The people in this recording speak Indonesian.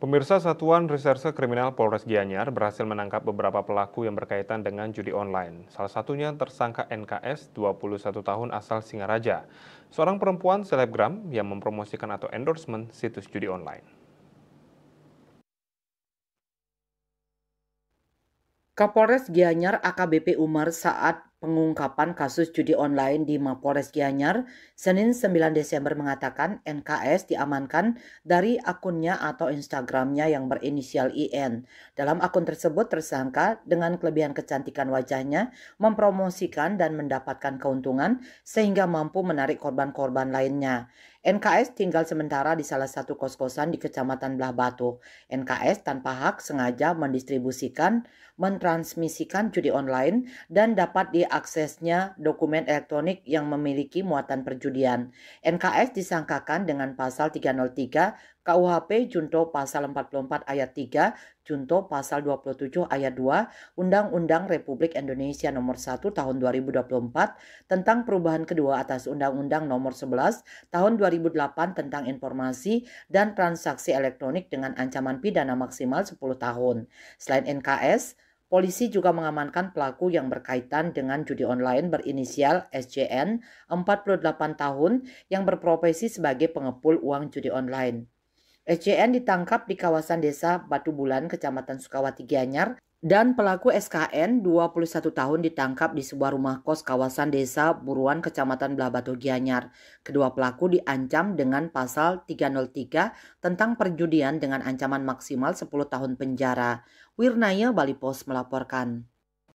Pemirsa Satuan Reserse Kriminal Polres Gianyar berhasil menangkap beberapa pelaku yang berkaitan dengan judi online. Salah satunya tersangka NKS, 21 tahun asal Singaraja, seorang perempuan selebgram yang mempromosikan atau endorsement situs judi online. Kapolres Gianyar AKBP Umar saat pengungkapan kasus judi online di Mapolres Gianyar, Senin 9 Desember mengatakan NKS diamankan dari akunnya atau Instagramnya yang berinisial IN. Dalam akun tersebut tersangka dengan kelebihan kecantikan wajahnya mempromosikan dan mendapatkan keuntungan sehingga mampu menarik korban-korban lainnya. NKS tinggal sementara di salah satu kos-kosan di Kecamatan Belah Batu. NKS tanpa hak sengaja mentransmisikan judi online dan dapat diaksesnya dokumen elektronik yang memiliki muatan perjudian. NKS disangkakan dengan pasal 303 KUHP Junto pasal 44 ayat 3, Junto pasal 27 ayat 2, Undang-Undang Republik Indonesia Nomor 1 Tahun 2024 tentang perubahan kedua atas Undang-Undang Nomor 11 Tahun 2008 tentang informasi dan transaksi elektronik dengan ancaman pidana maksimal 10 tahun. Selain NKS, polisi juga mengamankan pelaku yang berkaitan dengan judi online berinisial SJN, 48 tahun, yang berprofesi sebagai pengepul uang judi online. SJN ditangkap di kawasan desa Batu Bulan, Kecamatan Sukawati Gianyar, dan pelaku SKN 21 tahun ditangkap di sebuah rumah kos kawasan desa Buruan, Kecamatan Belah Batu Gianyar. Kedua pelaku diancam dengan pasal 303 tentang perjudian dengan ancaman maksimal 10 tahun penjara. Wirnaya Bali Pos melaporkan.